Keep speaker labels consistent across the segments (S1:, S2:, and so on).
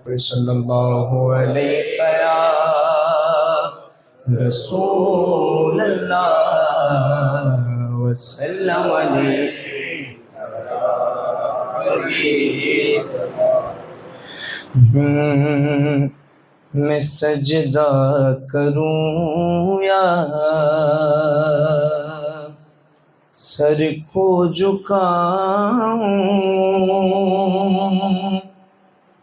S1: सल्लल्लाहु अलैहि या रसूल अल्लाह वसल्लम मैं सजदा करूं या सर को झुकाऊं,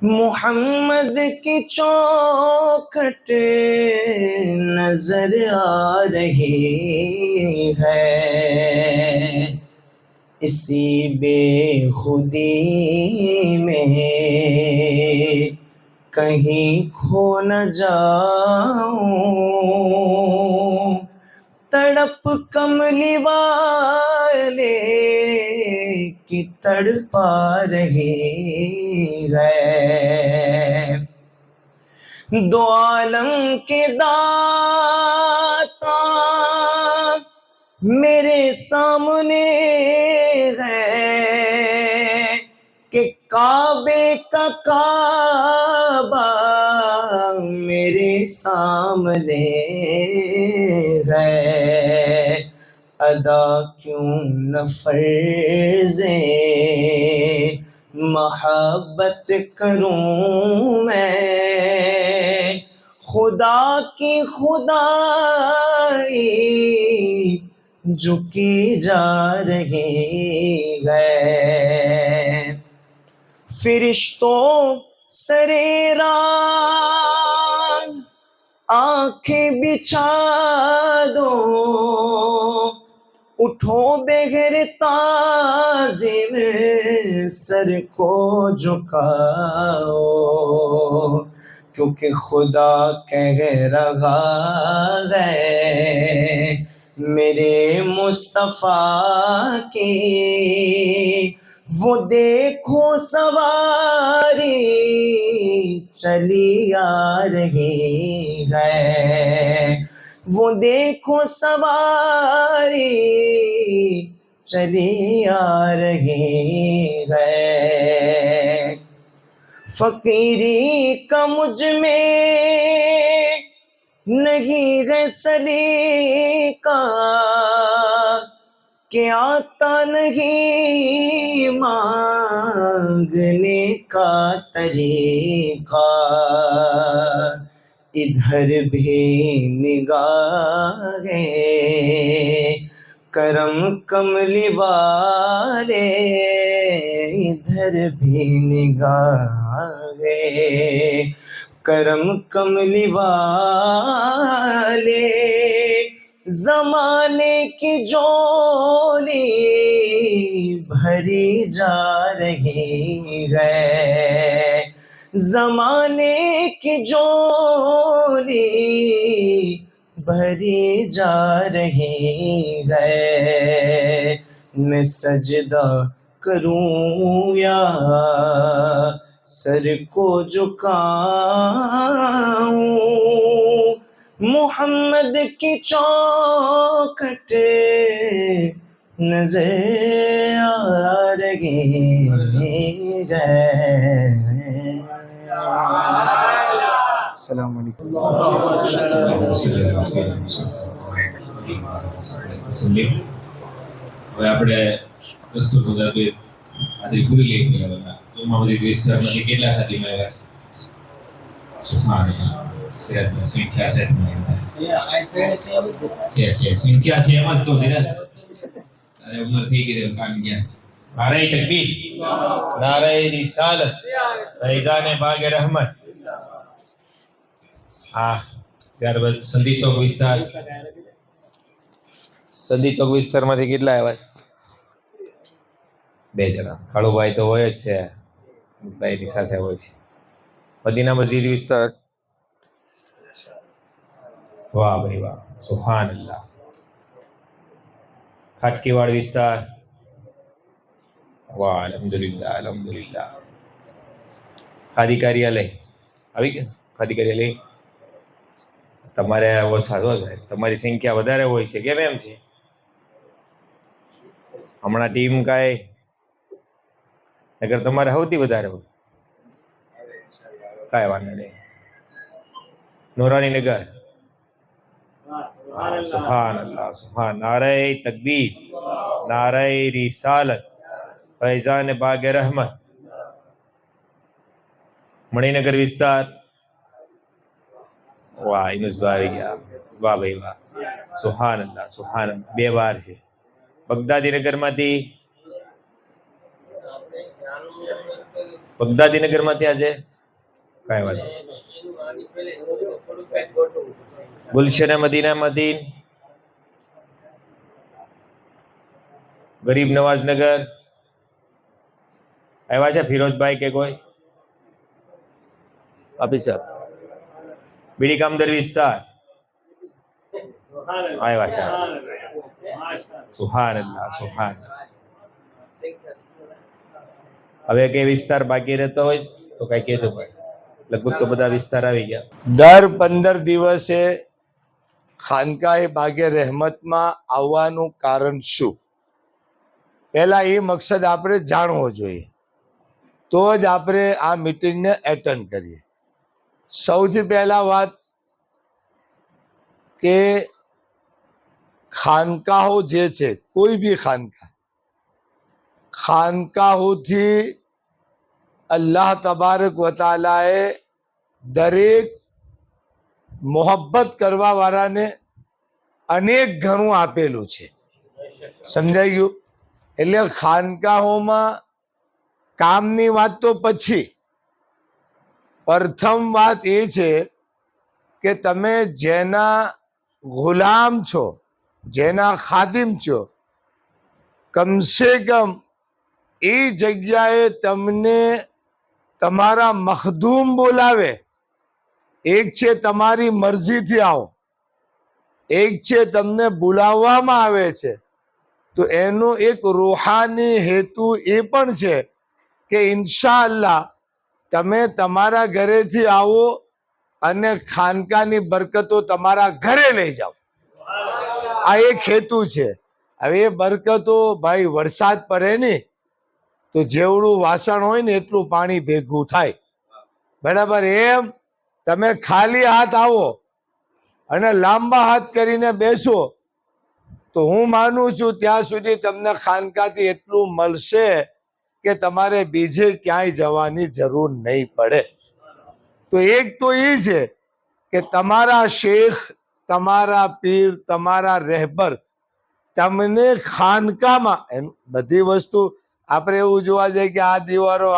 S1: मोहम्मद की चौखट नजर आ रही है, इसी बेखुदी में कहीं खो न जाऊं, तड़प कमली वाले की तड़पा रही है, दो आलम के दाता मेरे सामने है कि काबे का काबा मेरे सामने है, अदा क्यों न फर्ज़े मोहब्बत करूं मैं, खुदा की खुदाई जो की जा रही है, फिरिश्तों सरे रात आंखें बिछा दो, उठो बगैर ताज़िम सर को झुकाओ, क्योंकि खुदा कह रहा है मेरे मुस्तफ़ा की, वो देखो सवारी चली आ रही है, वो देखो सवारी चली आ रही है, फकीरी का मुझ में नहीं है सलीका, कि आता नहीं मांगने का तरीका, इधर भी निगाहें करम कमली वाले, इधर भी निगाहें करम कमली वाले, ज़माने की झोली भरी जा रही है, ज़माने की झोली भरी जा रही है, मैं सजदा करूं या सर को झुकाऊं, मोहम्मद की चौखट नजर आ रही है। अस्सलाम वालेकुम।
S2: હવે આપણે પ્રસ્તુત મુજબ હાજરી પૂરી લઈ ગયા. ચોમાવતી વિસ્તારમાંથી કેટલા હાથીમાં આવ્યા સુહાના સેહતના સંખ્યા છે સંખ્યા છે એમ જ તો છે ને અરે ઉંમર થઈ ગઈ કામ ગયા. નારે તકબીર, નારે રિસાલત, ફૈઝાને બાગે રહમત. હા, ત્યારબાદ સંધી ચોક વિસ્તારમાંથી કેટલા આવ્યા? 2 જણા. કાળુભાઈ તો હોય જ છે, ભાઈની સાથે હોય છે. મદીના મસ્જિદ વિસ્તાર, વાહ ભાઈ વાહ, સુહાન અલ્લાહ. ખાટકીવાડ વિસ્તાર, વાહ અલ્હમ્દુલિલ્લાહ અલ્હમ્દુલિલ્લાહ. ખાદી કાર્યાલય આવી ગયા? ખાદી કાર્યાલય તમારે ઓછા હોય, તમારી સંખ્યા વધારે હોય છે, કેમ એમ છે? હમણાં ટીમ કાંઈ નગર તમારે સૌથી વધારે હોય. કાંઈ વાંધો નહીં. નૂરાની નગર. સુભાન અલ્લાહ, સુભાન. નારે તકબીર, નારે રિસાલત, ફૈઝાન બાગ રહમત. મણિનગર વિસ્તાર. વાહ, ઇનુસભાઈ આવી ગયા. વાહ ભાઈ વાહ, સુભાન અલ્લાહ, સુભાન અલ્લાહ. 2 વાર છે. બગદાદી નગરમાંથી, બગદાદી નગરમાંથી આજે કાંઈ વાત નહીં. ગુલશન મદીનામાંથી, ગરીબ નવાજ નગર આવ્યા છે ફિરોજભાઈ કે કોઈ ઓફિસર? બીડી કામદર વિસ્તાર આવ્યા છે. સુહાન અલ્લાહ, સુહાન. હવે કઈ વિસ્તાર બાકી રહેતો હોય તો કઈ કહેતો ભાઈ. લગભગ તો બધા વિસ્તાર આવી ગયા.
S3: દર 15 દિવસે ખાનકાએ બાગે રહેમતમાં આવવાનું કારણ શું? પહેલા એ મકસદ આપણે જાણવો જોઈએ, તો જ આપણે આ મીટિંગને એટેન્ડ કરીએ. સૌથી પહેલા વાત કે ખાનકાહો જે છે, કોઈ બી ખાનકાહોથી અલ્લાહ તબારક વ તઆલાએ દરેક મોહબ્બત કરવા વાળાને અનેક ઘણું આપેલું છે. સમજાઈ ગયું? એટલે ખાનકાહોમાં કામની વાત તો પછી, પ્રથમ વાત એ છે કે તમે જેના ગુલામ છો, જેના ખાદિમ છો, કમસે કમ એ જગ્યાએ તમને તમારા મખદૂમ બોલાવે. એક છે તમારી મરજીથી આવો, એક છે તમને બોલાવવામાં આવે છે. તો એનો એક રૂહાની હેતુ એ પણ છે કે ઇન્શાઅલ્લાહ તમે તમારા ઘરેથી આવો અને ખાનકાની બરકતો તમારા ઘરે લઈ જાઓ. આ એક હેતુ છે. હવે એ બરકતો ભાઈ વરસાદ પડે ને તો જેવડું વાસણ હોય ને એટલું પાણી ભેગું થાય, બરાબર? એમ તમે ખાલી હાથ આવો અને લાંબા હાથ કરીને બેસો તો હું માનું છું ત્યાં સુધી તમને ખાનકાથી એટલું મળશે કે તમારે બીજે ક્યાંય જવાની જરૂર નહીં પડે. તો એક તો એ છે કે તમારા શેખ, તમારા પીર, તમારા રહેબર તમને ખાનકામાં, બધી વસ્તુ આપણે એવું જોવા જઈએ કે આ દીવારો,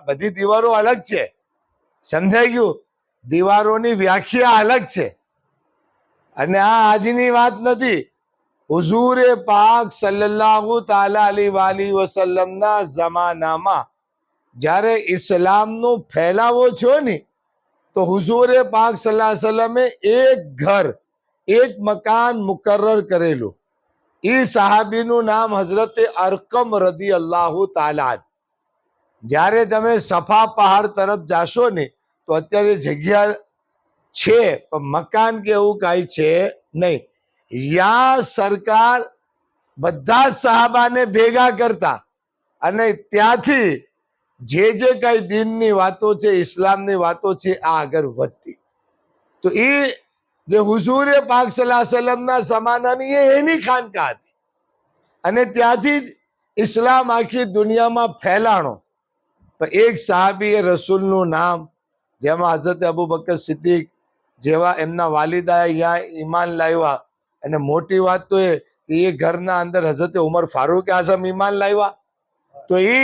S3: બધી દીવારો અલગ છે. સમજાઈ ગયું? દીવારોની વ્યાખ્યા અલગ છે. અને આ આજની વાત નથી. હુઝુરે પાક સલ્લલ્લાહુ તાલા અલૈહિ વસલ્લમના જમાનામાં જ્યારે ઇસ્લામનો ફેલાવો થયો ને તો હુઝુરે પાક સલ્લલ્લાહુ અલૈહિ વસલ્લમે એક ઘર, એક મકાન મુકર્રર કરેલું. એ સાહાબીનું નામ હઝરત અરકમ રદિયલ્લાહુ તાલા. જ્યારે તમે સફા પહાડ તરફ જાશો ને તો અત્યારે જગ્યા છે પણ મકાન કે એવું કાંઈ છે નહીં. યા સરકાર બધા જ સહાબાને ભેગા કરતા અને ત્યાંથી જે કઈ દીનની વાતો છે, ઇસ્લામની વાતો છે, આ આગળ વધતી. તો એ જે હુઝુરે પાક સલ્લલ્લાહુ અલૈહિ વસલ્લમના જમાનાની એની ખાનકા હતી અને ત્યાંથી જ ઇસ્લામ આખી દુનિયામાં ફેલાણો. પણ એક સાહાબીએ રસૂલનું નામ, જેમાં હઝરત અબુ બકર સિદ્દીક જેવા એમના વાલિદાએ અહીંયા ઈમાન લાવ્યા. અને મોટી વાત તો એ ઘરના અંદર હઝરત ઉમર ફારૂક આઝમ ઈમાન લાવ્યા. તો એ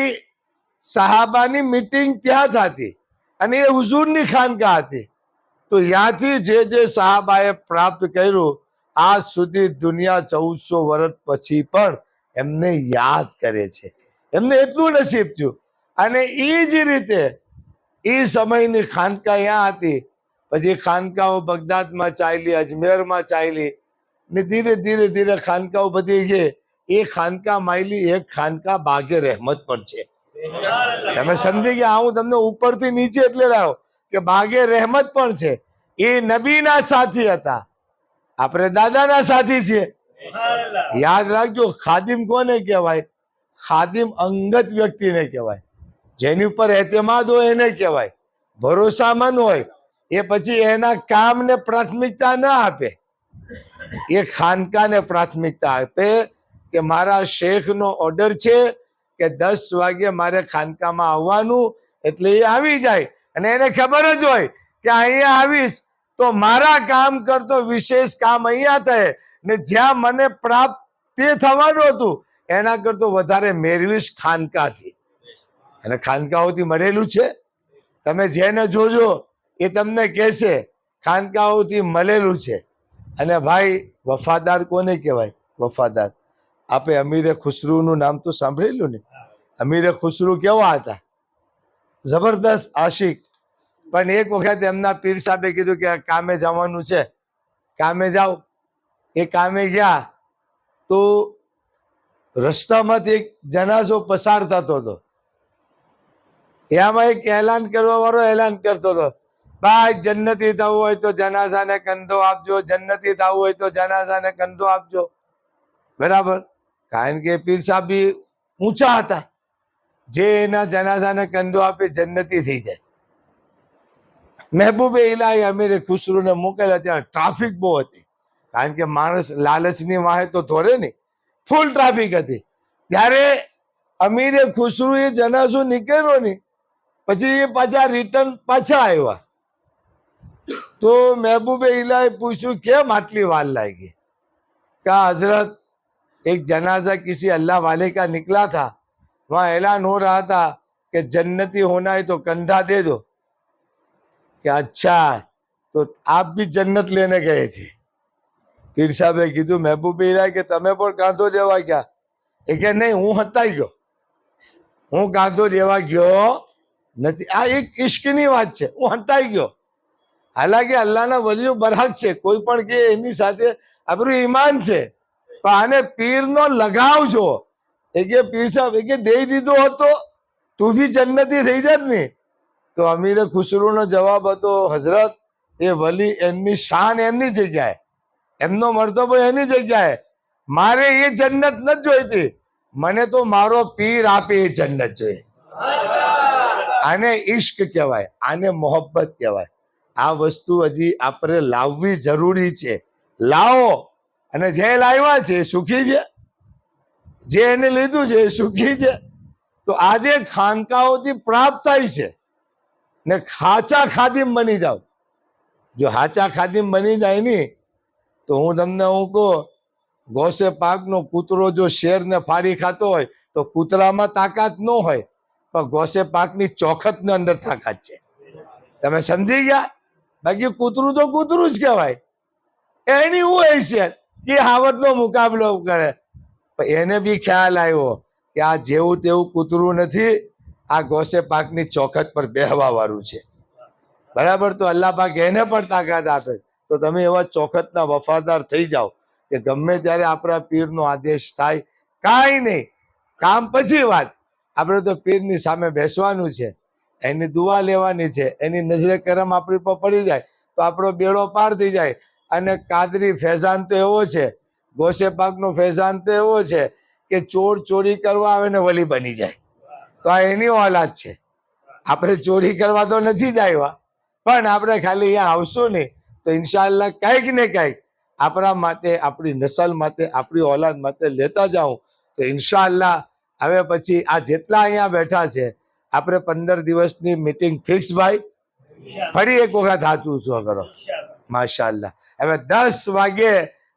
S3: સહાબાની મીટિંગ ત્યાં થતી અને એ હુઝુરની ખાનકા હતી. તો ત્યાંથી જે સહાબાએ પ્રાપ્ત કર્યું આજ સુધી દુનિયા 1400 વર્ષ પછી પણ એમને યાદ કરે છે. એમને એટલું નસીબ થયું. અને એ જ રીતે એ સમયની ખાનકા ત્યાં હતી. પછી ખાનકાઓ બગદાદમાં ચાલી, અજમેરમાં ચાલી ને ધીરે ધીરે ધીરે ખાનકાઓ બધી ગઈ. એ ખાનકા માયલી એક ખાનકા બાગે રહેમત પણ છે. તમે સમજી ગયા? હું તમને ઉપરથી નીચે એટલે લાવ્યો કે બાગે રહેમત પણ છે. એ નબીના સાથી હતા, આપણે દાદાના સાથી છીએ. યાદ રાખજો, ખાદિમ કોને કહેવાય? ખાદિમ અંગત વ્યક્તિને કહેવાય, જેની ઉપર એતમાદ હોય એને કહેવાય. ભરોસામંદ હોય એ પછી એના કામને પ્રાથમિકતા ના આપે, એ ખાનકાને પ્રાથમિકતા આપે કે મારા શેખનો ઓર્ડર છે કે 10 વાગે મારે ખાનકામાં આવવાનું, એટલે એ આવી જાય. અને એને ખબર જ હોય કે અહીંયા આવીશ તો મારા કામ કરતો વિશેષ કામ અહીંયા થાય, ને જ્યાં મને પ્રાપ્ત તે થવાનું હતું એના કરતો વધારે મેળવીશ ખાનકાથી. અને ખાનકાઓથી મળેલું છે. તમે જેને જોજો એ તમને કહેશે ખાનકાઓથી મળેલું છે. અને ભાઈ વફાદાર કોને કહેવાય? વફાદાર. આપે અમીરે ખુસરુનું નામ તો સાંભળેલું ને? અમીરે ખુસરુ કેવા હતા? જબરદસ્ત આશિક. પણ એક વખત એમના પીર સાહેબે કીધું કે કામે જવાનું છે, કામે જાઓ. એ કામે ગયા તો રસ્તામાંથી એક જનાઝો પસાર થતો હતો. એમાં એક એલાન કરવા વાળો એલાન કરતો હતો, ભાઈ જન્નતી થવું હોય તો જનાઝાને કંધો આપજો, જન્નતી થવું હોય તો જનાઝાને કંધો આપજો. બરાબર? કારણ કે પીર સાહેબ બી ઊંચા હતા, જે એના જનાઝાને કંધો આપે જન્નતી થઈ જાય. મહેબૂબે ઇલાહી અમીરે ખુસરુને મોકલ્યા, ત્યાં ટ્રાફિક બહુ હતી. કારણ કે માણસ લાલચની વાહે તો થોડે નહીં, ફૂલ ટ્રાફિક હતી. ત્યારે અમીરે ખુસરુ એ જનાઝો નીકળ્યો નહીં, પછી એ પાછા રિટર્ન પાછા આવ્યા. તો મહેબૂબે ઇલાહી પૂછ્યું કેમ આટલી વાર લાગી? कहा हजरत एक जनाजा किसी अल्लाह वाले का निकला था, वहां ऐलान हो रहा था कि जन्नती होना है तो कंधा दे दो. कि अच्छा तो आप भी जन्नत लेने गए थे? પીર સાહેબે કીધું મહેબૂબ ઇલાહી કે તમે પણ કાંધો દેવા ગયા? એ કે નહીં, હું હતાઈ ગયો, હું કાંધો દેવા ગયો નથી. આ એક ઇશ્કની વાત છે, હું હતાઈ ગયો. હાલાકી અલ્લાહના વલીઓ બરાક છે, કોઈ પણ કે એની સાથે આપણું ઈમાન છે, પણ આને પીરનો લગાવ છો. એ કે પીર સાહેબ એ કે દઈ દીધો હતો તું બી જન્નતી થઈ જાત ને? તો અમીરે ખુસરુનો જવાબ હતો, હઝરત એ વલી એમની શાન એમની જગ્યાએ, એમનો મર્તબો એની જગ્યાએ, મારે એ જન્નત નથી જોઈતી, મને તો મારો પીર આપે એ જન્નત જોઈએ. આને ઈશ્ક કહેવાય, આને મોહબ્બત કહેવાય. આ વસ્તુ હજી આપણે લાવવી જરૂરી છે. લાવો. અને જે લાવ્યા છે એ સુખી છે, જે એને લીધું છે એ સુખી છે. તો આજે ખાનકાઓથી પ્રાપ્ત થાય છે ને હાચા ખાદિમ બની જાવ. જો હાચા ખાદિમ બની જાય ને તો હું કહું, ગોસે પાકનો કૂતરો જો શેરને ફાડી ખાતો હોય તો કૂતરામાં તાકાત ન હોય, પણ ગોસે પાકની ચોખતની અંદર તાકાત છે. તમે સમજી ગયા? બાકી કૂતરું તો કૂતરું જ કહેવાય. એની હું હૈસિયત કે હાવતનો મુકાબલો કરે, પણ એને બી ખ્યાલ આવ્યો કે આ જેવું તેવું કૂતરું નથી, આ ગોસે પાકની ચોખત પર બેહવા વાળું છે. બરાબર? તો અલ્લાહ પાક એને પણ તાકાત આપે. તો તમે એવા ચોખતના વફાદાર થઈ જાઓ કે ગમે ત્યારે આપણા પીરનો આદેશ થાય, કાંઈ નહીં, કામ પછી વાત. આપણે તો પીરની સામે બેસવાનું છે, એની દુઆ લેવાની છે, એની નજરે કરમ આપણી પર પડી જાય તો આપણો બેડો પાર થઈ જાય. અને કાદરી ફૈઝાન તો એવો છે, ગોસે પાકનો ફૈઝાન તો એવો છે કે ચોર ચોરી કરવા આવે ને વલી બની જાય. તો આ એની ઓલાદ છે. આપણે ચોરી કરવા તો નથી જ આવ્યા, પણ આપણે ખાલી અહીંયા આવશું ને તો ઇન્શાઅલ્લાહ કંઈક ને કંઈક આપણા માટે, આપણી નસલ માટે, આપણી ઓલાદ માટે લેતા જાઉં. તો ઇન્શાઅલ્લાહ હવે પછી આ જેટલા અહીંયા બેઠા છે આપણે 15 દિવસની મીટિંગ ફિક્સ ભાઈ. ફરી એક વખત હાથ ઊંચો કરો. માશાઅલ્લાહ. હવે 10 વાગે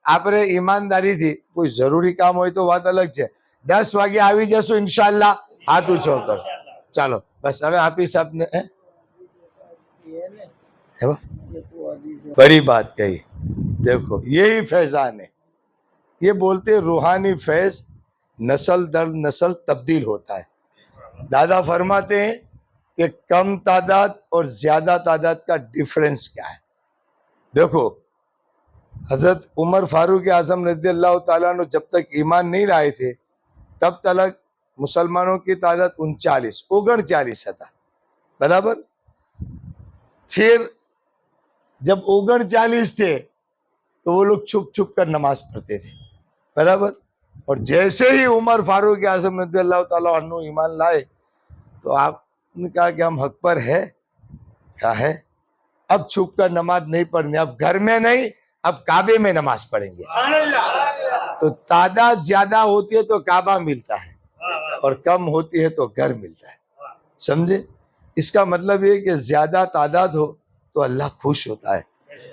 S3: આપણે ઈમાનદારીથી, કોઈ જરૂરી કામ હોય તો વાત અલગ છે, 10 વાગે આવી જશું ઇન્શાઅલ્લાહ. હાથ ઊંચો કરો. ચાલો બસ હવે હાફિઝ સાહેબને बड़ी बात कही. देखो यही फैजान है, ये बोलते रूहानी फैज नस्ल दर नस्ल तब्दील होता है. दादा फरमाते हैं कि कम तादाद और ज्यादा तादाद का डिफरेंस क्या है. देखो हजरत उमर फारूक आजम रज़ी अल्लाह ताला अन्हु जब तक ईमान नहीं लाए थे तब तक मुसलमानों की तादाद 39 था. बराबर? फिर जब 39 थे तो वो लोग छुप छुप कर नमाज पढ़ते थे. बराबर? और जैसे ही उमर फारूक आजम रज़ी अल्लाह ताला अन्हु ईमान लाए तो आपने कहा कि हम हक पर है, کیا ہے اب چھپ کر نماز نہیں پڑھنی, اب گھر میں نہیں, اب کعبے میں نماز پڑھیں گے. تو تعداد زیادہ ہوتی ہے تو کعبہ ملتا ہے, اور کم ہوتی ہے تو گھر ملتا ہے. سمجھے؟ اس کا مطلب یہ کہ زیادہ تعداد ہو تو اللہ خوش ہوتا ہے.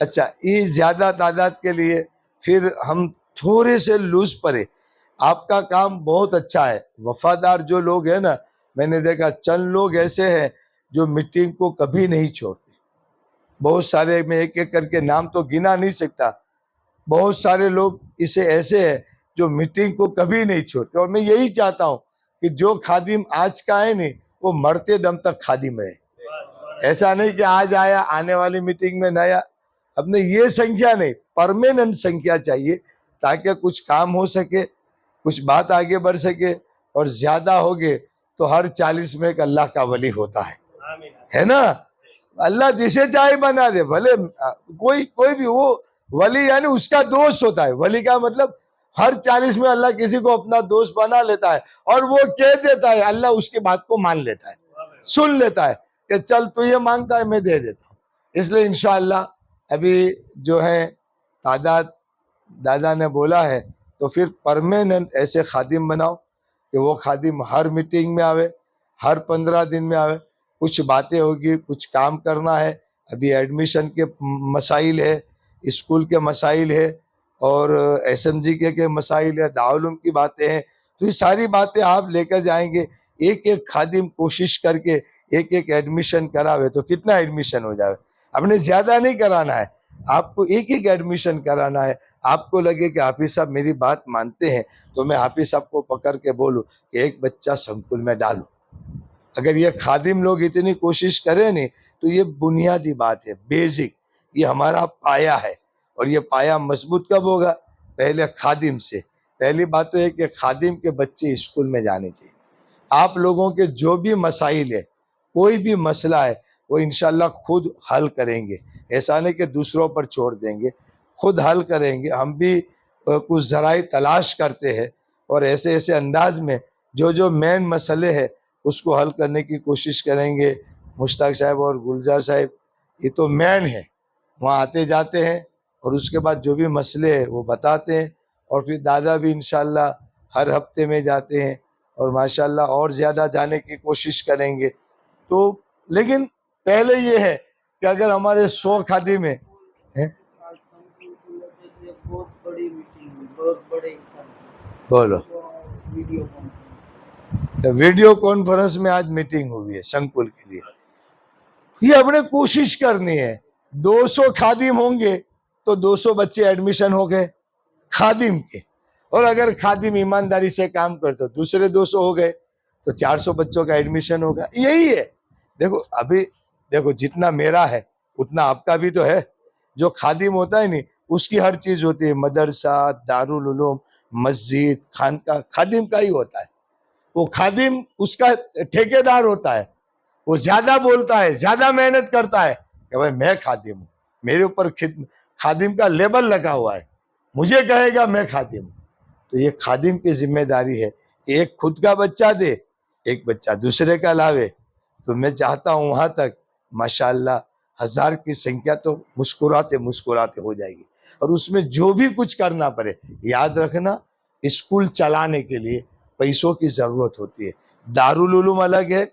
S3: اچھا, یہ زیادہ تعداد کے لیے پھر ہم تھوڑے سے لوز پڑے. آپ کا کام بہت اچھا ہے, وفادار جو لوگ ہیں نا, میں نے دیکھا چند لوگ ایسے ہیں جو میٹنگ کو کبھی نہیں چھوڑتے. بہت سارے, میں ایک ایک کر کے نام تو گنا نہیں سکتا, بہت سارے لوگ اسے ایسے ہیں جو میٹنگ کو کبھی نہیں چھوڑتے. اور میں یہی چاہتا ہوں کہ جو خادم آج کا ہے نہیں وہ مرتے دم تک خادم رہے. ایسا نہیں کہ آج آیا آنے والی میٹنگ میں نیا. اپنے یہ سنکھیا نہیں, پرماننٹ سنکھیا چاہیے تاکہ کچھ کام ہو سکے, کچھ بات آگے بڑھ سکے. اور زیادہ ہوگے تو ہر 40 میں ایک اللہ کا ولی ہوتا ہے نا. اللہ جسے چاہے بنا دے, بھلے کوئی بھی وہ ولی یعنی اس کا دوست ہوتا ہے. ولی کا مطلب ہر 40 میں اللہ کسی کو اپنا دوست بنا لیتا ہے, اور وہ کہہ دیتا ہے, اللہ اس کی بات کو مان لیتا ہے, سن لیتا ہے کہ چل تو یہ مانگتا ہے میں دے دیتا ہوں. اس لیے انشاءاللہ ابھی جو ہے تعداد دادا نے بولا ہے تو پھر پرماننٹ ایسے خادم بناؤ کہ وہ خادم ہر میٹنگ میں آوے, ہر 15 دن میں آوے. کچھ باتیں ہوگی, کچھ کام کرنا ہے. ابھی ایڈمیشن کے مسائل ہے, اسکول کے مسائل ہے, اور ایس ایم جی کے مسائل ہے, دارالعلوم کی باتیں ہیں. تو یہ ساری باتیں آپ لے کر جائیں گے. ایک ایک خادم کوشش کر کے ایک ایک ایڈمیشن کراوے تو کتنا ایڈمیشن ہو جائے. ہم نے زیادہ نہیں کرانا ہے, آپ کو ایک ایک ایڈمیشن کرانا ہے. آپ کو لگے کہ حافظ صاحب میری بات مانتے ہیں تو میں حافظ صاحب کو پکڑ کے بولوں کہ ایک بچہ سنکل میں ڈالو. اگر یہ خادم لوگ اتنی کوشش کریں نہیں تو یہ بنیادی بات ہے, بیسک, یہ ہمارا پایا ہے. اور یہ پایا مضبوط کب ہوگا؟ پہلے خادم سے. پہلی بات تو ہے کہ خادم کے بچے اسکول میں جانے چاہیے. آپ لوگوں کے جو بھی مسائل ہے, کوئی بھی مسئلہ ہے, وہ انشاءاللہ خود حل کریں گے. ایسا نہیں کہ دوسروں پر چھوڑ دیں گے, خود حل کریں گے. ہم بھی کچھ ذرائع تلاش کرتے ہیں اور ایسے ایسے انداز میں جو مین مسئلے ہے اس کو حل کرنے کی کوشش کریں گے. مشتاق صاحب اور گلزار صاحب یہ تو مین ہے, وہاں آتے جاتے ہیں اور اس کے بعد جو بھی مسئلے ہیں وہ بتاتے ہیں. اور پھر دادا بھی انشاءاللہ ہر ہفتے میں جاتے ہیں اور ماشاءاللہ اور زیادہ جانے کی کوشش کریں گے. تو لیکن پہلے یہ ہے کہ اگر ہمارے 100 خادم ہیں, بولو ویڈیو کانفرنس میں آج میٹنگ ہوئی ہے سنکل کے لیے. یہ اپنے کوشش کرنی ہے. 200 خادم ہوں گے تو 200 بچے ایڈمیشن ہو گئے خادم کے. اور اگر خادم ایمانداری سے کام کرتے دوسرے 200 ہو گئے تو 400 بچوں کا ایڈمیشن ہوگا. یہی ہے. دیکھو ابھی دیکھو جتنا میرا ہے اتنا آپ کا بھی تو ہے. جو خادم ہوتا ہے نہیں اس کی ہر چیز ہوتی ہے, مدرسہ, دارالعلوم, مسجد, خانقاہ خادم کا ہی ہوتا ہے. وہ خادم اس کا ٹھیکیدار ہوتا ہے, وہ زیادہ بولتا ہے, زیادہ محنت کرتا ہے کہ بھائی میں خادم ہوں, میرے اوپر خادم کا لیبل لگا ہوا ہے, مجھے کہے گا میں خادم ہوں. تو یہ خادم کی ذمہ داری ہے کہ ایک خود کا بچہ دے, ایک بچہ دوسرے کا لاوے. تو میں چاہتا ہوں وہاں تک ماشاءاللہ 1000 کی سنکھیا تو مسکراتے مسکراتے ہو جائے گی. اور اس میں جو بھی کچھ کرنا پڑے, یاد رکھنا اسکول چلانے کے لیے پیسوں کی ضرورت ہوتی ہے. دارالعلوم الگ ہے,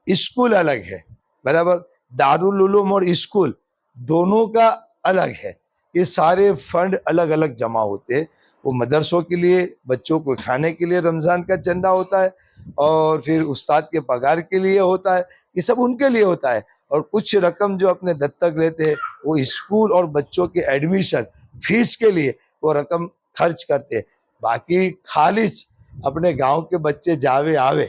S3: اسکول الگ ہے, برابر. دارالعلوم اور اسکول دونوں کا الگ ہے. یہ سارے فنڈ الگ الگ جمع ہوتے ہیں. وہ مدرسوں کے لیے بچوں کو کھانے کے لیے رمضان کا چندہ ہوتا ہے, اور پھر استاد کے پگار کے لیے ہوتا ہے, یہ سب ان کے لیے ہوتا ہے. اور کچھ رقم جو اپنے دتک لیتے ہیں وہ اسکول اور بچوں کے ایڈمیشن فیس کے لیے وہ رقم خرچ کرتے ہیں. باقی خالص اپنے گاؤں کے بچے جاوے آوے,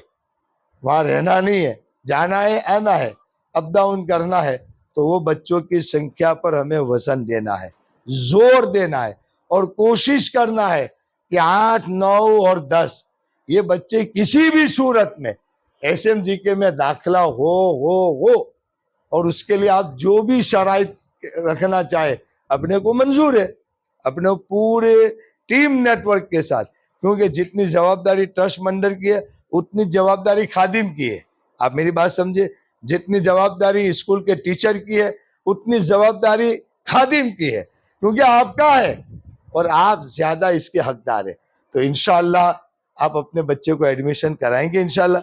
S3: وہاں رہنا نہیں ہے, جانا ہے آنا ہے, اپ ڈاؤن کرنا ہے. تو وہ بچوں کی سنکھیا پر ہمیں وزن دینا ہے, زور دینا ہے, اور کوشش کرنا ہے کہ 8, 9 اور 10 یہ بچے کسی بھی صورت میں ایس ایم جی کے میں داخلہ ہو. اور اس کے لیے آپ جو بھی شرائط رکھنا چاہے اپنے کو منظور ہے, اپنے پورے ٹیم نیٹ ورک کے ساتھ. کیونکہ جتنی جوابداری ٹرسٹ منڈر کی ہے اتنی جوابداری خادم کی ہے. آپ میری بات سمجھے, जितनी जवाबदारी स्कूल के टीचर की है उतनी जवाबदारी खादिम की है, क्योंकि आपका है और आप ज्यादा इसके हकदार है। तो इंशाअल्लाह आप अपने बच्चे को एडमिशन कराएंगे इंशाअल्लाह।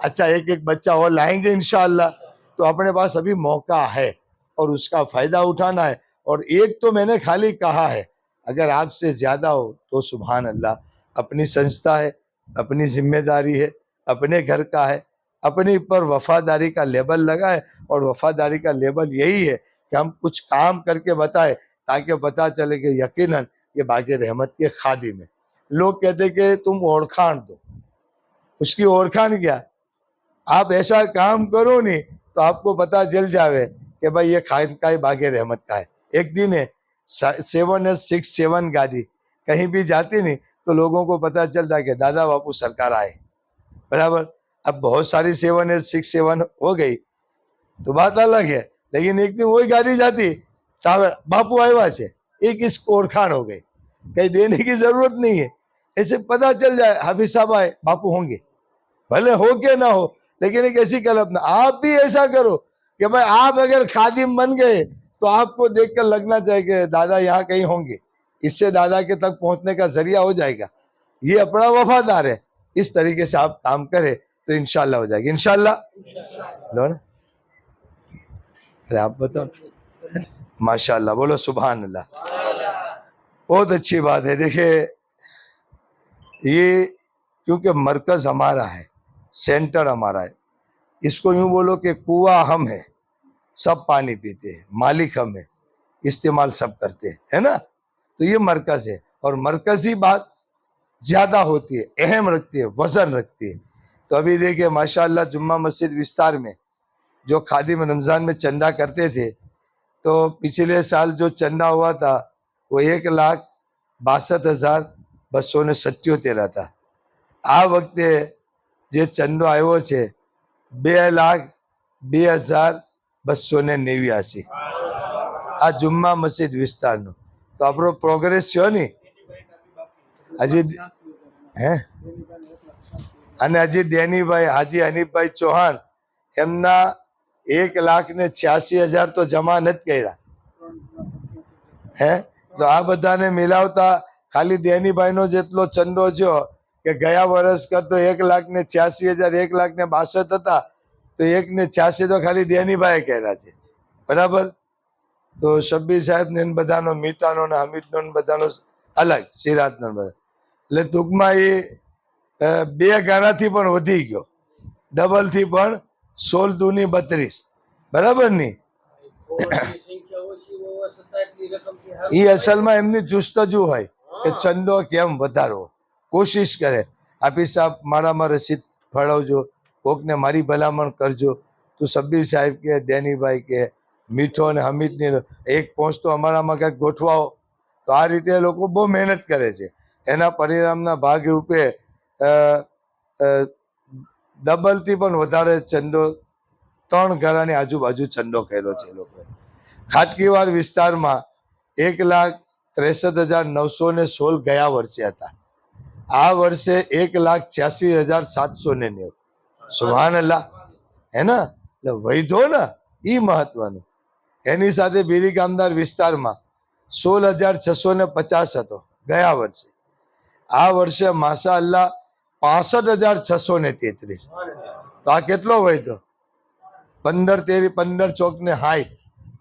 S3: अच्छा, एक एक बच्चा और लाएंगे इंशाअल्लाह। तो अपने पास अभी मौका है और उसका फायदा उठाना है। और एक तो मैंने खाली कहा है, अगर आपसे ज्यादा हो तो सुभान अल्लाह, अपनी संस्था है, अपनी जिम्मेदारी है, अपने घर का है, अपने ऊपर वफादारी का लेबल लगा है। और वफादारी का लेबल यही है कि हम कुछ काम करके बताए ताकि पता चले कि यकीनन ये बागे रहमत के खादिम है। लोग कहते कि तुम ओरखान दो, उसकी ओरखान क्या, आप ऐसा काम करो नहीं तो आपको पता चल जावे कि भाई ये खान का बागे रहमत का है। एक दिन है 767 गाड़ी कहीं भी जाती नहीं तो लोगों को पता चलता है कि दादा बापू सरकार आए, बराबर। अब बहुत सारी 767 हो गई तो बात अलग है, लेकिन एक दिन वही गाड़ी जाती बापू आया है, एक इस ओरखान हो गई, कहीं देने की जरूरत नहीं है। ऐसे पता चल जाए हाफिज साहब आए, बापू होंगे, भले हो के ना हो, लेकिन एक ऐसी कल्पना। आप भी ऐसा करो कि भाई आप अगर खादिम बन गए तो आपको देखकर लगना चाहिए कि दादा यहाँ कहीं होंगे, इससे दादा के तक पहुंचने का जरिया हो जाएगा, ये अपना वफादार है। इस तरीके से आप काम करें तो इंशाल्लाह हो जाएगी, इंशाल्लाह। लो ना, अरे आप बताओ, माशाल्लाह, बोलो सुभान अल्लाह, बहुत अच्छी बात है। देखिए ये क्योंकि मरकज हमारा है, सेंटर हमारा है, इसको यूं बोलो कि कुआ हम है, सब पानी पीते हैं, मालिक हम है, इस्तेमाल सब करते हैं, है ना। तो ये मरकज है और मरकजी बात ज्यादा होती है, अहम रखती है, वजन रखती है। तो अभी देखिए माशाअल्लाह जुम्मा मस्जिद विस्तार में जो खादिम रमजान में चंदा करते थे, तो पिछले साल जो चंदा हुआ था वो 1,62,277 था। आ वखते જે ચંદો આવ્યો છે 2,02,289 આ જુમ્મા મસ્જિદ વિસ્તારનો। તો આપણો પ્રોગ્રેસ થયો ને હજી, હે, અને હજી ડેનીભાઈ હાજી હનીફભાઈ ચૌહાણ એમના 1,86,000 તો જમા નથી કર્યા, હે। તો આ બધાને મિલાવતા ખાલી ડેનીભાઈનો જેટલો ચંદો થયો કે ગયા વર્ષ કરતો 1,86,000 1,62,000 હતા, તો 1,86,000 તો ખાલી ડેનીભાઈ કર્યા છે, બરાબર। તો શબ્બીર સાહેબ ને બધાનો, મીઠાનો ને હમીદનો ને બધાનો અલગ, સિરાજનો બધા, એટલે ટૂંકમાં એ 2 ગણાથી પણ વધી ગયો, ડબલ થી પણ 16 દૂની 32, બરાબર ની। એ અસલમાં એમની જુસ્તજુ હોય કે ચંદો કેમ વધારવો, કોશિશ કરે। હાફિઝ સાહેબ મારામાં રસીદ ફળવજો, કોકને મારી ભલામણ કરજો, તો શબ્બીર સાહેબ કે ડેનીભાઈ કે મીઠો અને હમીદની એક પહોંચ તો અમારામાં કંઈક ગોઠવાઓ। તો આ રીતે લોકો બહુ મહેનત કરે છે, એના પરિણામના ભાગરૂપે ડબલથી પણ વધારે ચંદો, 3 ઘરાની આજુબાજુ ચંદો કર્યો છે એ લોકોએ। ખાટકીવાર વિસ્તારમાં 1,63,916 ગયા વર્ષે હતા, આ વર્ષે 1,86,790, સુભાન અલ્લાહ, હે ને। એટલે વૈધો ને ઈ મહત્વનું। એની સાથે બીરી કામદાર વિસ્તારમાં 16,650 હતો ગયા વર્ષે, આ વર્ષે માશા અલ્લાહ 65,633। તો આ કેટલો વૈધો, 15 તેરી 15 ચોક ને 60,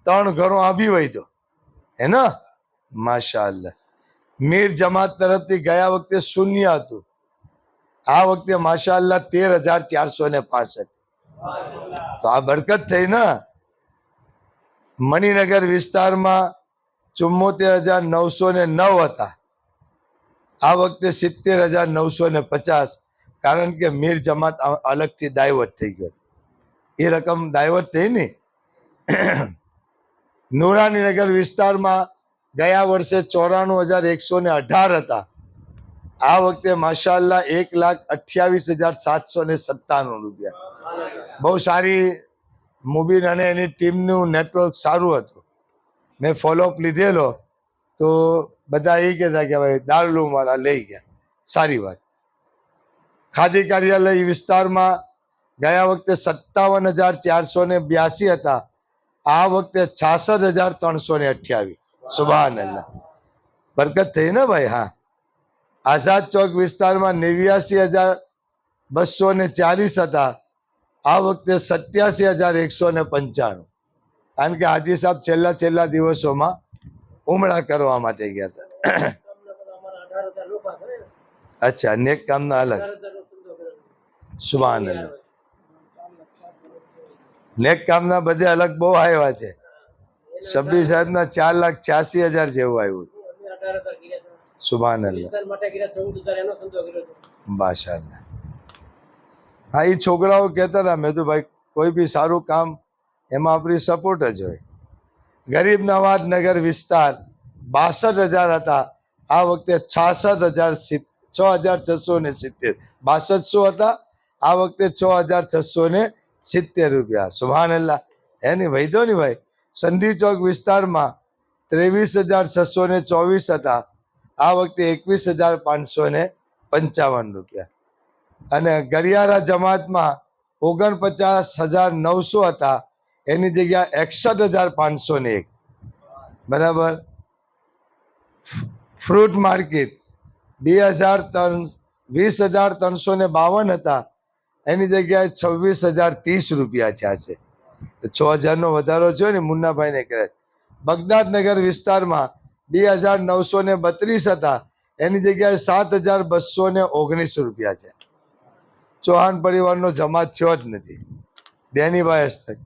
S3: 3 ઘરો આ બી વૈધો, હે ને, માશા અલ્લાહ। મીર જમાત તરફથી ગયા વખતે 0 હતું, આ વખતે માશા અલ્લાહ 13,465। તો આ બરકત થઈ ને। મણિનગર વિસ્તારમાં 74,909 હતા, આ વખતે 70,950, કારણ કે મીર જમાત અલગથી ડાયવર્ટ થઈ ગયો, એ રકમ ડાયવર્ટ થઈ ને। નુરાનીનગર વિસ્તારમાં ગયા વર્ષે 94,118 હતા, આ વખતે માશાઅલ્લાહ 1,28,797 રૂપિયા। બહુ સારી મુબીન અને એની ટીમનું નેટવર્ક સારું હતું, મેં ફોલોઅપ લીધેલો, તો બધા એ કહેતા કે ભાઈ દારૂ વાળા લઈ ગયા, સારી વાત। ખાદી કાર્યાલય વિસ્તારમાં ગયા વખતે 57,482 હતા, આ વખતે 66,328. સુભાન અલ્લાહ, બરકત થઈ ને ભાઈ. હા, આઝાદ ચોક વિસ્તારમાં 89,240 હતા, આ વખતે 87,195. કારણ કે હાજી સાહેબ છેલ્લા દિવસોમાં ઉમરા કરવા માટે ગયા હતા. અચ્છા, નેક કામના અલગ. સુભાન અલ્લાહ, નેક કામના બધે અલગ બહુ આવ્યા છે. શબ્બી સાહેબના 4,86,000 જેવું આવ્યું. સુભાન અલ્લાહ, માશાઅલ્લાહ. હા, એ છોકરાઓ કહેતા હતા, મેં તો ભાઈ કોઈ બી સારું કામ એમાં આપણી સપોર્ટ જ હોય. ગરીબ નવાજ નગર વિસ્તાર 62,000 હતા, આ વખતે 66,670. 62 શું હતા? આ વખતે 6,670 રૂપિયા. સુભાન અલ્લાહ. એની વૈધો ની ભાઈ. સંધી ચોક વિસ્તારમાં 23,624 હતા, આ વખતે 21,555 રૂપિયા. અને ગરિયારા જમાતમાં 49,900 હતા, એની જગ્યા 61,501. બરાબર. ફ્રૂટ માર્કેટ 20,352 હતા, એની જગ્યાએ 26,030 રૂપિયા થયા છે. 6,000 નો વધારો થયો ને મુન્નાભાઈ ને કહે. બગદાદ નગર વિસ્તારમાં 2,932 હતા, એની જગ્યાએ 7,219 રૂપિયા છે. ચૌહાણ પરિવારનો જમાત થયો જ નથી. ડેનીભાઈ હસ્તક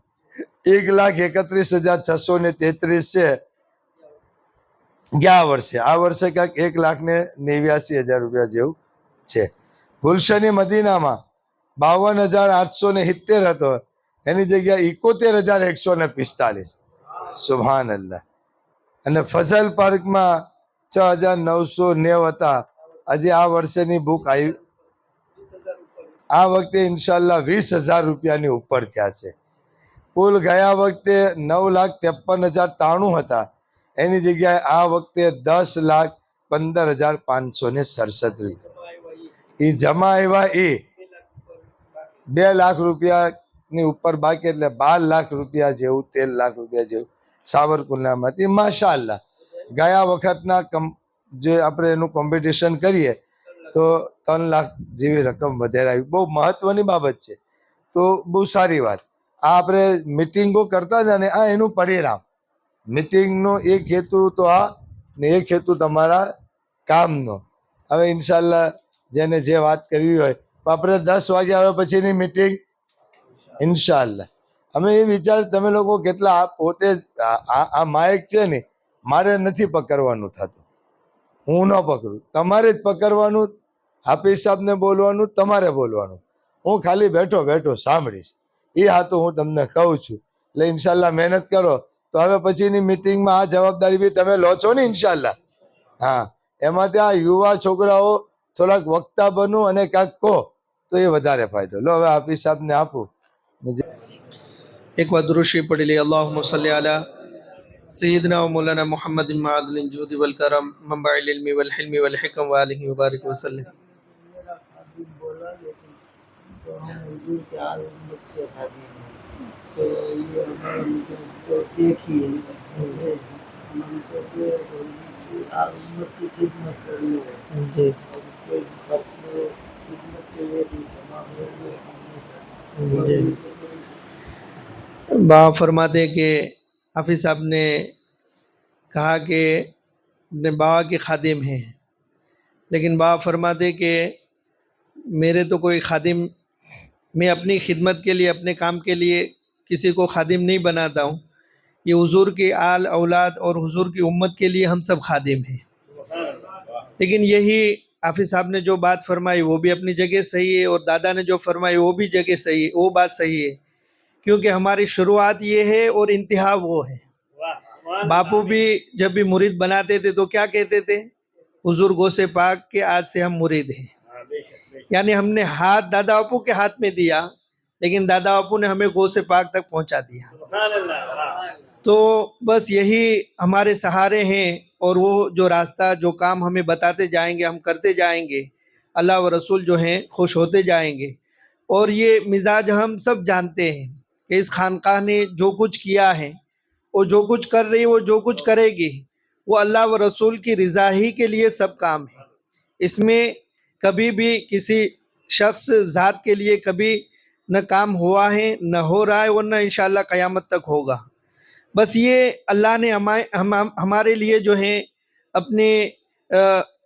S3: 1,31,633 છે ગયા વર્ષે. આ વર્ષે ક્યાંક 1,89,000 રૂપિયા જેવું છે. ગુલશની મદીનામાં 52,870 હતો, એની જગ્યા 71,145. સુભાન અલ્લાહ. અને ફઝલ પાર્કમાં 6,990 હતા. આજે આ વર્ષેની બુક આવી, આ વખતે ઇન્શાલ્લાહ 20,000 રૂપિયાની ઉપર થયા છે. કુલ ગયા વખતે 9,53,093 હતા, એની જગ્યાએ આ વખતે 10,15,567 રૂપિયા. એ જમા આવ્યા એ 2 લાખ રૂપિયાની ઉપર બાકી, એટલે 12 લાખ રૂપિયા જેવું, 13 લાખ રૂપિયા જેવું સાવરકુંડલામાંથી. માશાઅલ્લાહ. ગયા વખતના જે આપણે એનું કોમ્પિટિશન કરીએ તો 3 લાખ જેવી રકમ વધારે આવી. બહુ મહત્વની બાબત છે, તો બહુ સારી વાત. આ આપણે મિટિંગો કરતા હતા ને, આ એનું પરિણામ. મિટિંગનો એક હેતુ તો આ ને એક હેતુ તમારા કામનો. હવે ઇન્શાલ્લાહ જેને જે વાત કરવી હોય, આપણે 10 વાગે આવે પછીની મિટિંગ ઇન્શાલ્લાહ. અમે એ વિચાર, તમે લોકો કેટલા પોતે આ માઇક છે ને મારે નથી પકડવાનું થતું, હું ન પકડું, તમારે જ પકડવાનું. હાફિઝ સાહેબને બોલવાનું, તમારે બોલવાનું, હું ખાલી બેઠો બેઠો સાંભળીશ. એ હા તો હું તમને કહું છું. એટલે ઇન્શાલ્લાહ મહેનત કરો, તો હવે પછીની મિટિંગમાં આ જવાબદારી બી તમે લો છો ને ઇન્શાલ્લાહ. હા, એમાં ત્યાં યુવા છોકરાઓ થોડાક વક્તા બનો અને કાંઈક કહો તો એ વધારે ફાયદો. લો હવે હાફિઝ સાહેબને આપું.
S4: एक बार दुरूद शरीफ पढ़ लिया। अल्लाहुम्मा सल्ली अला सय्यिदना व मौलाना मुहम्मदिन मअदलिन जुदी वल करम मंबाइल इल्मी वल हिल्मी वल हिकम व आलिहि व बारिक व सल्लम।
S5: तो हम हुजूर के आल उम्मत के खादिम हैं, तो ये हमारा तो एक ही है। हम सोचे तो आल उम्मत की खिदमत कर लो जी, और कोई पर्सनल खिदमत के लिए भी तमाम लोग
S4: जी। बाबा फरमाते कि हाफिज़ साहब ने कहा कि अपने बाबा के खादिम हैं, लेकिन बाबा फरमाते कि मेरे तो कोई खादिम, मैं अपनी खिदमत के लिए, अपने काम के लिए किसी को खादिम नहीं बनाता हूँ। ये हुजूर की आल औलाद और हुजूर की उम्मत के लिए हम सब खादिम हैं। लेकिन यही हाफिज़ साहब ने जो बात फरमाई वो भी अपनी जगह सही है, और दादा ने जो फरमाई वो भी जगह सही है, वो बात सही है। क्योंकि हमारी शुरुआत ये है और इंतहा वो है। बापू भी जब भी मुरीद बनाते थे तो क्या कहते थे? हुजूर गौसे पाक के आज से हम मुरीद हैं। यानी हमने हाथ दादा बापू के हाथ में दिया, लेकिन दादा बापू ने हमें गौसे पाक तक पहुंचा दिया। तो बस यही हमारे सहारे हैं, और वो जो रास्ता, जो काम हमें बताते जाएंगे, हम करते जाएंगे, अल्लाह व रसूल जो हैं खुश होते जाएंगे। اور یہ مزاج ہم سب جانتے ہیں کہ اس خانقاہ نے جو کچھ کیا ہے، وہ جو کچھ کر رہی ہے، وہ جو کچھ کرے گی، وہ اللہ و رسول کی رضا ہی کے لیے سب کام ہے۔ اس میں کبھی بھی کسی شخص ذات کے لیے کبھی نہ کام ہوا ہے، نہ ہو رہا ہے، ورنہ انشاءاللہ قیامت تک ہوگا۔ بس یہ اللہ نے ہمارے لیے جو ہیں اپنے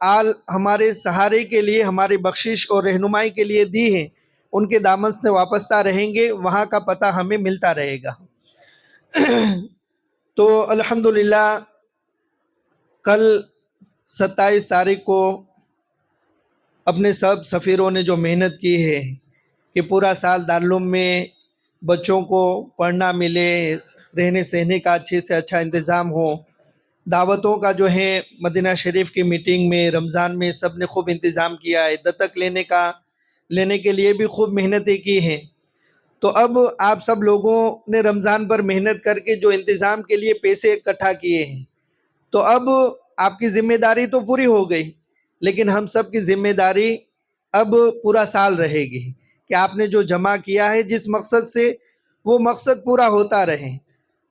S4: آل ہمارے سہارے کے لیے، ہماری بخشش اور رہنمائی کے لیے دی ہیں، ان کے دامن سے وابستہ رہیں گے، وہاں کا پتہ ہمیں ملتا رہے گا۔ تو الحمدللہ کل 27 تاریخ کو اپنے سب سفیروں نے جو محنت کی ہے کہ پورا سال دارالعلوم میں بچوں کو پڑھنا ملے، رہنے سہنے کا اچھے سے اچھا انتظام ہو، دعوتوں کا جو ہے مدینہ شریف کی میٹنگ میں رمضان میں سب نے خوب انتظام کیا ہے، دتک لینے کے لیے بھی خوب محنتیں کی ہیں۔ تو اب آپ سب لوگوں نے رمضان پر محنت کر کے جو انتظام کے لیے پیسے اکٹھا کیے ہیں، تو اب آپ کی ذمہ داری تو پوری ہو گئی، لیکن ہم سب کی ذمہ داری اب پورا سال رہے گی کہ آپ نے جو جمع کیا ہے جس مقصد سے، وہ مقصد پورا ہوتا رہے۔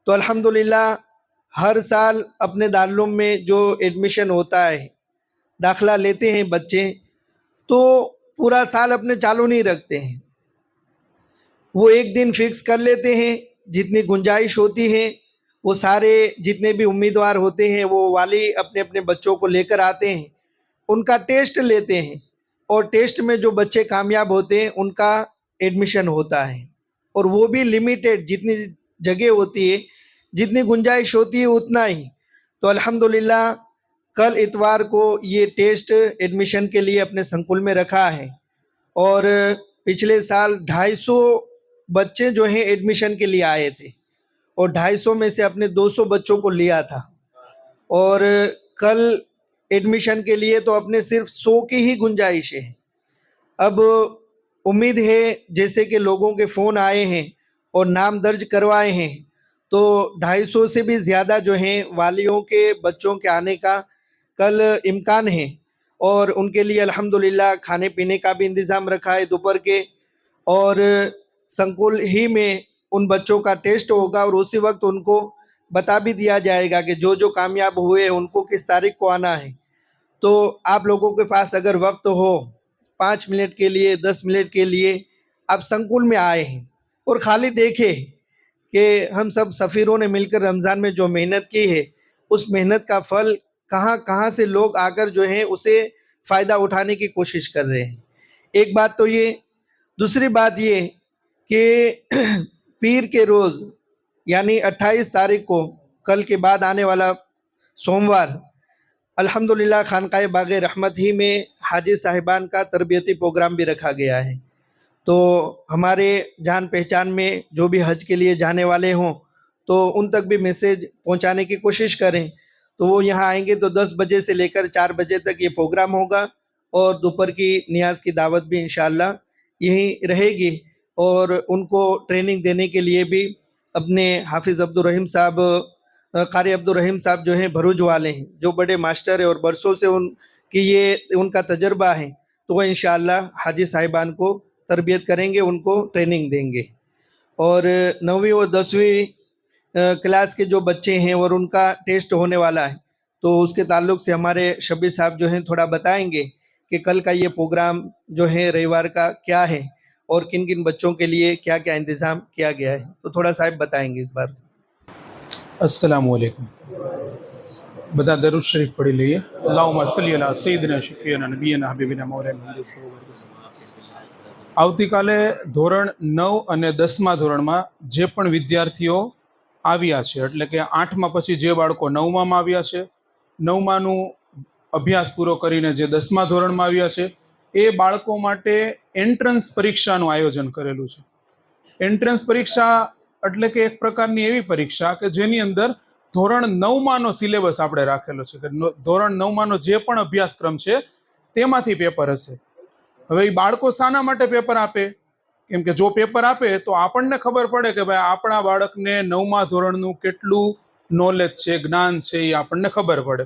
S4: تو الحمدللہ ہر سال اپنے دارالعلوم میں جو ایڈمیشن ہوتا ہے، داخلہ لیتے ہیں بچے، تو پورا سال اپنے چالو نہیں رکھتے ہیں، وہ ایک دن فکس کر لیتے ہیں، جتنی گنجائش ہوتی ہے وہ سارے جتنے بھی امیدوار ہوتے ہیں وہ والی اپنے اپنے بچوں کو لے کر آتے ہیں، ان کا ٹیسٹ لیتے ہیں، اور ٹیسٹ میں جو بچے کامیاب ہوتے ہیں ان کا ایڈمیشن ہوتا ہے، اور وہ بھی لمیٹیڈ، جتنی جگہ ہوتی ہے، جتنی گنجائش ہوتی ہے اتنا ہی۔ تو الحمدللہ کل اتوار کو یہ ٹیسٹ ایڈمیشن کے لیے اپنے سنکل میں رکھا ہے، اور پچھلے سال 250 بچے جو ہیں ایڈمیشن کے لیے آئے تھے، اور 250 میں سے اپنے 200 بچوں کو لیا تھا، اور کل ایڈمیشن کے لیے تو اپنے صرف 100 کی ہی گنجائش ہے۔ اب امید ہے جیسے کہ لوگوں کے فون آئے ہیں اور نام درج کروائے ہیں، تو 250 سے بھی زیادہ جو ہیں والیوں کے بچوں کے آنے کا کل امکان ہے، اور ان کے لیے الحمدللہ کھانے پینے کا بھی انتظام رکھا ہے دوپہر کے، اور سنکول ہی میں ان بچوں کا ٹیسٹ ہوگا، اور اسی وقت ان کو بتا بھی دیا جائے گا کہ جو جو کامیاب ہوئے ان کو کس تاریخ کو آنا ہے۔ تو آپ لوگوں کے پاس اگر وقت ہو 5 منٹ کے لیے، 10 منٹ کے لیے آپ سنکول میں آئے ہیں، اور خالی دیکھیں کہ ہم سب سفیروں نے مل کر رمضان میں جو محنت کی ہے، اس محنت کا پھل کہاں کہاں سے لوگ آ کر جو ہیں اسے فائدہ اٹھانے کی کوشش کر رہے ہیں۔ ایک بات تو یہ، دوسری بات یہ کہ پیر کے روز یعنی 28 تاریخ کو، کل کے بعد آنے والا سوموار، الحمدللہ خانقاہ باغ رحمت ہی میں حاجی صاحبان کا تربیتی پروگرام بھی رکھا گیا ہے۔ تو ہمارے جان پہچان میں جو بھی حج کے لیے جانے والے ہوں تو ان تک بھی میسیج پہنچانے کی کوشش کریں۔ تو وہ یہاں آئیں گے تو 10 بجے سے لے کر 4 بجے تک یہ پروگرام ہوگا، اور دوپہر کی نیاز کی دعوت بھی انشاءاللہ یہیں رہے گی، اور ان کو ٹریننگ دینے کے لیے بھی اپنے حافظ عبدالرحیم صاحب، قاری عبدالرحیم صاحب جو ہیں بھروج والے ہیں، جو بڑے ماسٹر ہیں اور برسوں سے ان کی یہ ان کا تجربہ ہے، تو وہ انشاءاللہ حاجی صاحبان کو تربیت کریں گے، ان کو ٹریننگ دیں گے۔ اور 9ویں اور 10ویں کلاس کے جو بچے ہیں اور ان کا ٹیسٹ ہونے والا ہے، تو اس کے تعلق سے ہمارے شبیر صاحب جو ہیں تھوڑا بتائیں گے کہ کل کا یہ پروگرام جو ہے رویوار کا کیا ہے، اور کن کن بچوں کے لیے کیا کیا انتظام کیا گیا ہے، تو تھوڑا صاحب بتائیں گے اس بار۔
S6: السلام علیکم۔ بتا درود شریف پڑھی لئیے۔ اللہم صلی علی سیدنا شفیعنا نبینا حبیبنا مولانا محمد صلی اللہ علیہ وسلم۔ આવતીકાલે ધોરણ 9 અને 10મા ધોરણમાં જે પણ વિદ્યાર્થીઓ આવ્યા છે, એટલે કે 8મા પછી જે બાળકો 9મામાં આવ્યા છે, 9માનું અભ્યાસ પૂરો કરીને જે 10મા ધોરણમાં આવ્યા છે, એ બાળકો માટે એન્ટ્રન્સ પરીક્ષાનું આયોજન કરેલું છે। એન્ટ્રન્સ પરીક્ષા એટલે કે એક પ્રકારની એવી પરીક્ષા કે જેની અંદર ધોરણ 9માનો સિલેબસ આપણે રાખેલો છે, કે ધોરણ 9માનો જે પણ અભ્યાસક્રમ છે તેમાંથી પેપર હશે। હવે એ બાળકો શાના માટે પેપર આપે? કેમ કે જો પેપર આપે તો આપણને ખબર પડે કે ભાઈ આપણા બાળકને 9મા ધોરણનું કેટલું નોલેજ છે, જ્ઞાન છે, એ આપણને ખબર પડે।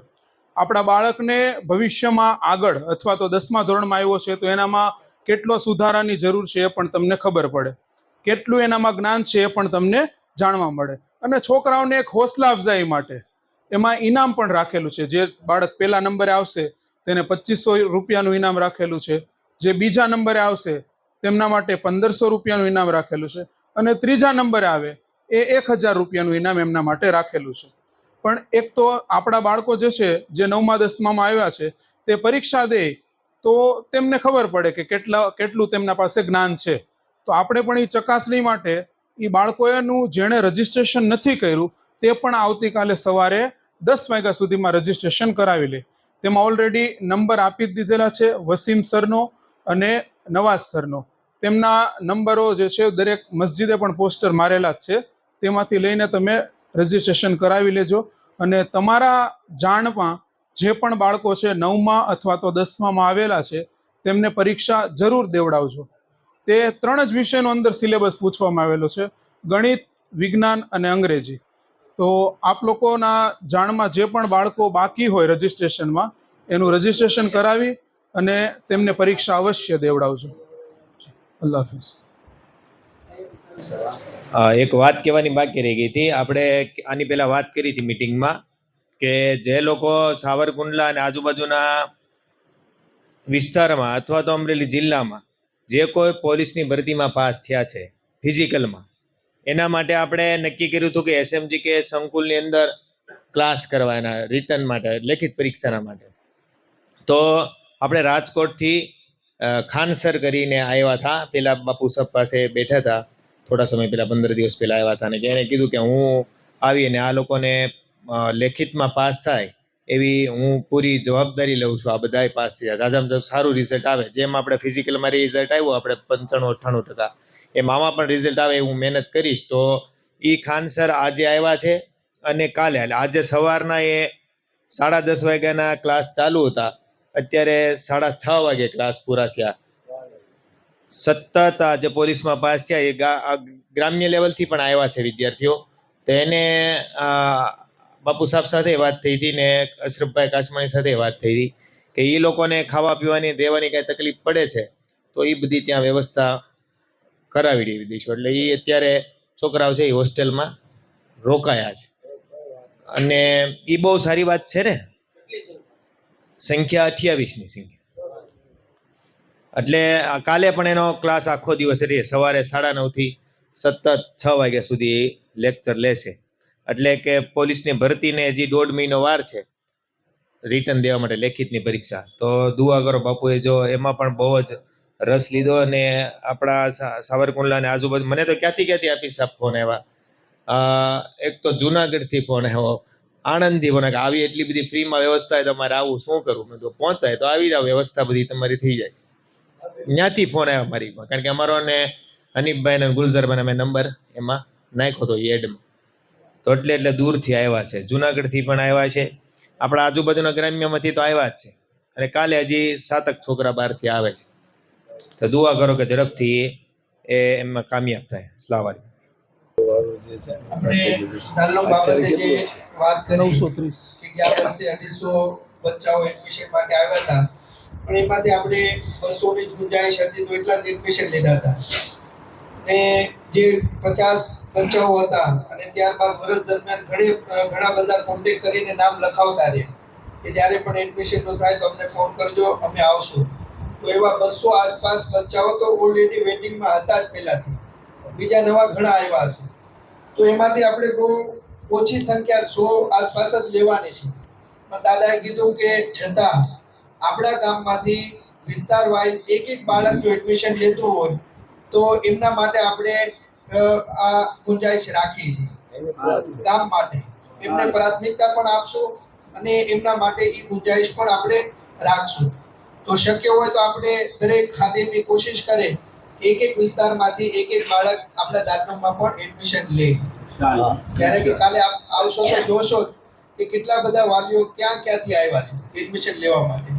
S6: આપણા બાળકને ભવિષ્યમાં આગળ અથવા તો 10મા ધોરણમાં આવ્યો છે તો એનામાં કેટલો સુધારાની જરૂર છે એ પણ તમને ખબર પડે, કેટલું એનામાં જ્ઞાન છે એ પણ તમને જાણવા મળે. અને છોકરાઓને એક હોસલા અફઝાઈ માટે એમાં ઇનામ પણ રાખેલું છે. જે બાળક પહેલા નંબરે આવશે તેને 2500 રૂપિયાનું ઇનામ રાખેલું છે, જે બીજા નંબરે આવશે તેમના માટે 1500 રૂપિયાનું ઇનામ રાખેલું છે, અને ત્રીજા નંબરે આવે એ 1000 રૂપિયાનું ઇનામ એમના માટે રાખેલું છે. પણ એક તો આપણા બાળકો જે છે, જે 9મા 10મામાં આવ્યા છે, તે પરીક્ષા દે તો તેમને ખબર પડે કે કેટલું તેમના પાસે જ્ઞાન છે. તો આપણે પણ એ ચકાસણી માટે એ બાળકોનું જેણે રજીસ્ટ્રેશન નથી કર્યું તે પણ આવતીકાલે સવારે 10 વાગ્યા સુધીમાં રજીસ્ટ્રેશન કરાવી લે. તેમાં ઓલરેડી નંબર આપી જ દીધેલા છે, વસીમ સરનો અને નવાઝ સરનો. તેમના નંબરો જે છે દરેક મસ્જિદે પણ પોસ્ટર મારેલા જ છે, તેમાંથી લઈને તમે રજીસ્ટ્રેશન કરાવી લેજો. અને તમારા જાણમાં જે પણ બાળકો છે 9મા અથવા તો 10મામાં આવેલા છે તેમને પરીક્ષા જરૂર દેવડાવજો. તે 3 જ વિષયનો અંદર સિલેબસ પૂછવામાં આવેલો છે, ગણિત, વિજ્ઞાન અને અંગ્રેજી. તો આપ લોકોના જાણમાં જે પણ બાળકો બાકી હોય રજીસ્ટ્રેશનમાં, એનું રજીસ્ટ્રેશન કરાવી અને તેમને પરીક્ષા અવશ્ય દેવડાવજો. અલ્લાહ હાફિઝ.
S2: એક વાત કહેવાની બાકી રહી ગઈ હતી. આપણે આની પહેલા વાત કરી હતી મીટિંગમાં કે જે લોકો સાવરકુંડલા અને આજુબાજુના વિસ્તારમાં અથવા તો અમરેલી જિલ્લામાં જે કોઈ પોલીસની ભરતીમાં પાસ થયા છે ફિઝિકલમાં, એના માટે આપણે નક્કી કર્યું હતું કે SMG કે સંકુલની અંદર ક્લાસ કરવાના રિટર્ન માટે, લેખિત પરીક્ષાના માટે. તો આપણે રાજકોટથી ખાનસર કરીને આવ્યા હતા. પેલા બાપુ સાહેબ પાસે બેઠા હતા થોડા સમય પહેલા, 15 દિવસ પહેલા આવ્યા હતા, અને એને કીધું કે હું આવીને આ લોકોને લેખિતમાં પાસ થાય એવી હું પૂરી જવાબદારી લઉં છું. આ બધા પાસ થયા, ઝાઝામાં સારું રિઝલ્ટ આવે. જેમ આપણે ફિઝિકલમાં રિઝલ્ટ આવ્યું આપણે 95-98%, એમ આમાં પણ રિઝલ્ટ આવે હું મહેનત કરીશ. તો એ ખાનસર આજે આવ્યા છે અને કાલે, આજે સવારના એ 10:30 વાગ્યાના ક્લાસ ચાલુ હતા, અત્યારે 6:30 વાગે ક્લાસ પૂરા થયા. સતત જે પોલીસમાં પાસ થયા એ ગ્રામ્ય લેવલથી પણ આવ્યા છે વિદ્યાર્થીઓ. તો એને બાપુ સાહેબ સાથે વાત થઈ હતી ને અશરફભાઈ કાચમાણી સાથે વાત થઈ હતી કે એ લોકોને ખાવા પીવાની રહેવાની કાંઈ તકલીફ પડે છે તો એ બધી ત્યાં વ્યવસ્થા કરાવી દઈશું. એટલે એ અત્યારે છોકરાઓ છે એ હોસ્ટેલમાં રોકાયા છે, અને એ બહુ સારી વાત છે ને. સંખ્યા 28ની સંખ્યા. એટલે કાલે પણ એનો ક્લાસ આખો દિવસ રહે, સવારે 9:30 થી સતત 6 વાગ્યા સુધી લેક્ચર લેશે. એટલે કે પોલીસની ભરતીને હજી 1.5 મહિનો વાર છે રિટર્ન દેવા માટે, લેખિતની પરીક્ષા. તો દુઆ કરો બાપુએ જો એમાં પણ બહુ જ રસ લીધો. અને આપણા સાવરકુંડલા અને આજુબાજુ મને તો ક્યાંથી આપી સાહેબ ફોન આવ્યા. એક તો જુનાગઢથી ફોન આવ્યો, આણંદથી ફોન આવ્યો, આવી એટલી બધી ફ્રીમાં વ્યવસ્થા હોય તમારે આવું શું કરવું? મેં તો પહોંચાય તો આવી જાવ, વ્યવસ્થા બધી તમારી થઈ જાય. ત્યાંથી ફોન આવ્યા મારીમાં, કારણ કે અમારો ને હનીફભાઈ ને ગુલઝરભાઈ મેં નંબર એમાં નાખ્યો હતો એડમાં. તો એટલે દૂરથી આવ્યા છે, જુનાગઢથી પણ આવ્યા છે, આપણા આજુબાજુના ગ્રામ્યમાંથી તો આવ્યા જ છે, અને કાલે હજી 7 છોકરા બહારથી આવે છે. તો દુઆ કરો કે ઝડપથી એ એમાં કામયાબ થાય. અસ્સલામ વાલેકુમ.
S7: આપણે તાલુમ બાબતે જે વાત કરી 930 કે ગયા વર્ષે 250 બચ્ચાઓ એડમિશન માટે આવ્યા હતા, પણ એમાંથી આપણે 200 ની ગુંજાઈશ હતી તો એટલા જ એડમિશન લીધા હતા. ને જે 50 બચ્ચાઓ હતા અને ત્યારબાદ વર્ષ દરમિયાન ઘણા બધા કોન્ટેક્ટ કરીને નામ લખાવતા રહ્યા કે જ્યારે પણ એડમિશન નું થાય તો અમને ફોન કરજો, અમે આવશું. તો એવા 200 આસપાસ બચ્ચાઓ તો ઓલરેડી વેટિંગમાં હતા જ પહેલાથી, બીજા નવા ઘણા આવ્યા છે. તો એમાંથી આપણે બહુ ઓછી સંખ્યા 100 આસપાસ જ લેવાની છે. પણ દાદાએ કીધું કે છતાં આપણા ગામમાંથી વિસ્તાર વાઇઝ એક બાળક જો એડમિશન લેતું હોય તો એમના માટે આપણે આ ગુંજાઈશ રાખી છે. ગામ માટે એમને પ્રાથમિકતા પણ આપશું અને એમના માટે એ ગુંજાઈશ પણ આપણે રાખશું. તો શક્ય હોય તો આપણે દરેક ખાદિમની કોશિશ કરે એક વિસ્તારમાંથી એક બાળક આપણા દાતણમાં પણ એડમિશન લે. ત્યારે કે કાલે આપ આવશો તો જોશો કે કેટલા બધા વાલીઓ ક્યાંથી આવ્યા છે એડમિશન લેવા માટે.